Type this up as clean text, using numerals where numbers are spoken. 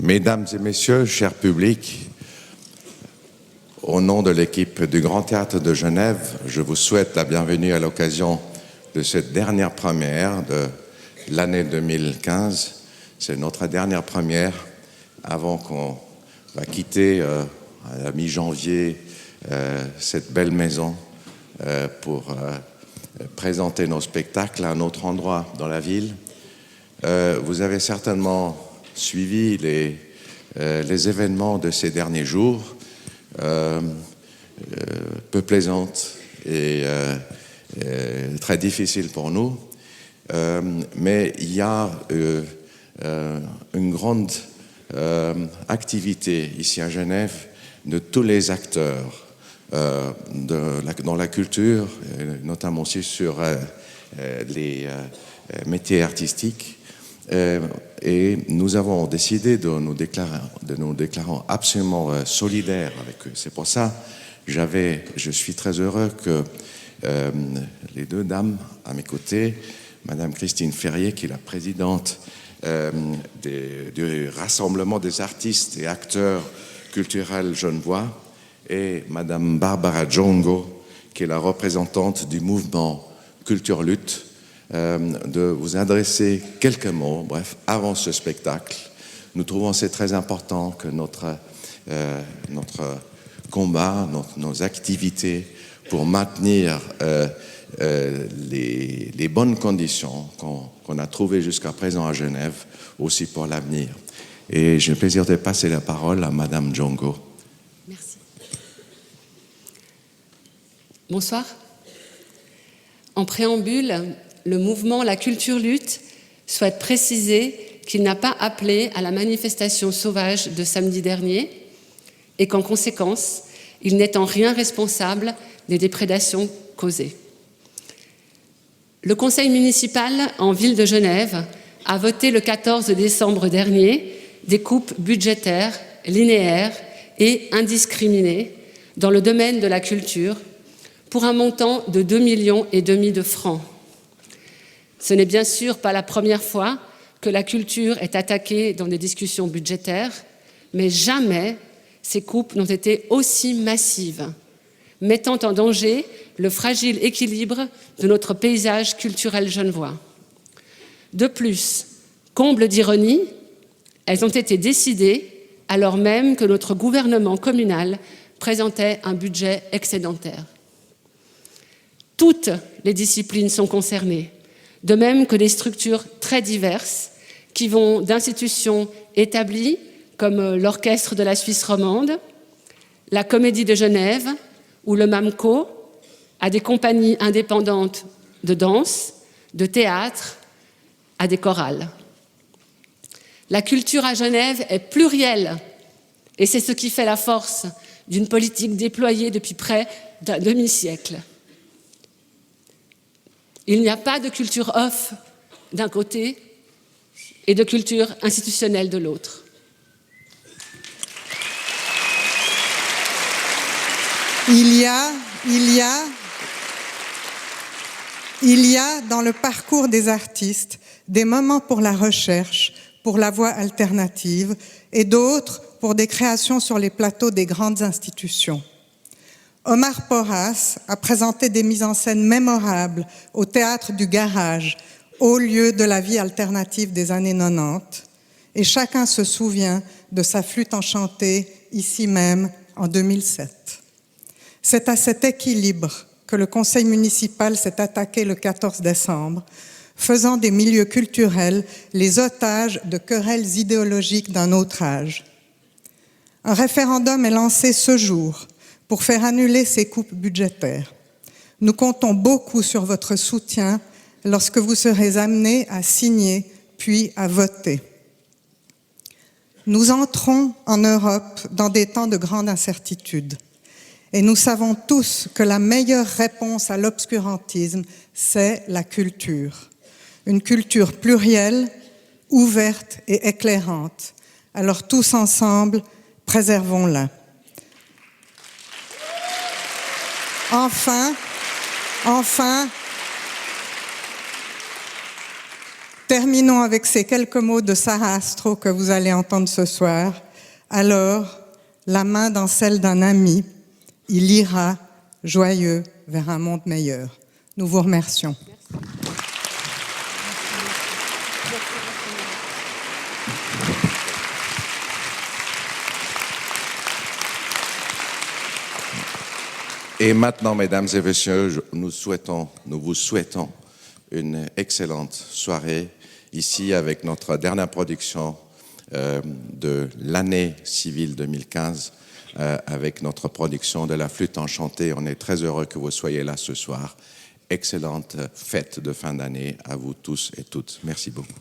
Mesdames et messieurs, cher public, au nom de l'équipe du Grand Théâtre de Genève, je vous souhaite la bienvenue à l'occasion de cette dernière première de l'année 2015. C'est notre dernière première avant qu'on va quitter à la mi-janvier cette belle maison pour présenter nos spectacles à un autre endroit dans la ville. Vous avez certainement suivi les événements de ces derniers jours, peu plaisantes et très difficiles pour nous, mais il y a une grande activité ici à Genève de tous les acteurs dans la culture, notamment aussi sur les métiers artistiques. Et nous avons décidé de nous déclarer absolument solidaires avec eux. C'est pour ça je suis très heureux que les deux dames à mes côtés, Madame Christine Ferrier, qui est la présidente du Rassemblement des artistes et acteurs culturels genevois, et Madame Barbara Djongo, qui est la représentante du mouvement Culture Lutte, de vous adresser quelques mots, avant ce spectacle. Nous trouvons c'est très important que notre combat, nos activités pour maintenir les bonnes conditions qu'on a trouvées jusqu'à présent à Genève, aussi pour l'avenir. Et j'ai le plaisir de passer la parole à Madame Djongo. Merci. Bonsoir. En préambule, le mouvement La Culture Lutte souhaite préciser qu'il n'a pas appelé à la manifestation sauvage de samedi dernier et qu'en conséquence, il n'est en rien responsable des déprédations causées. Le conseil municipal en ville de Genève a voté le 14 décembre dernier des coupes budgétaires, linéaires et indiscriminées dans le domaine de la culture pour un montant de 2,5 millions de francs. Ce n'est bien sûr pas la première fois que la culture est attaquée dans des discussions budgétaires, mais jamais ces coupes n'ont été aussi massives, mettant en danger le fragile équilibre de notre paysage culturel genevois. De plus, comble d'ironie, elles ont été décidées alors même que notre gouvernement communal présentait un budget excédentaire. Toutes les disciplines sont concernées, de même que des structures très diverses qui vont d'institutions établies comme l'Orchestre de la Suisse romande, la Comédie de Genève ou le MAMCO, à des compagnies indépendantes de danse, de théâtre, à des chorales. La culture à Genève est plurielle et c'est ce qui fait la force d'une politique déployée depuis près d'un demi-siècle. Il n'y a pas de culture off d'un côté et de culture institutionnelle de l'autre. Il y a dans le parcours des artistes des moments pour la recherche, pour la voie alternative et d'autres pour des créations sur les plateaux des grandes institutions. Omar Porras a présenté des mises en scène mémorables au Théâtre du Garage, haut lieu de la vie alternative des années 90, et chacun se souvient de sa flûte enchantée ici même en 2007. C'est à cet équilibre que le conseil municipal s'est attaqué le 14 décembre, faisant des milieux culturels les otages de querelles idéologiques d'un autre âge. Un référendum est lancé ce jour pour faire annuler ces coupes budgétaires. Nous comptons beaucoup sur votre soutien lorsque vous serez amenés à signer puis à voter. Nous entrons en Europe dans des temps de grande incertitude. Et nous savons tous que la meilleure réponse à l'obscurantisme, c'est la culture. Une culture plurielle, ouverte et éclairante. Alors tous ensemble, préservons-la. Enfin, Terminons avec ces quelques mots de Sarah Astro que vous allez entendre ce soir. Alors, la main dans celle d'un ami, il ira joyeux vers un monde meilleur. Nous vous remercions. Et maintenant, mesdames et messieurs, nous vous souhaitons une excellente soirée ici avec notre dernière production de l'année civile 2015 avec notre production de la flûte enchantée. On est très heureux que vous soyez là ce soir. Excellente fête de fin d'année à vous tous et toutes. Merci beaucoup.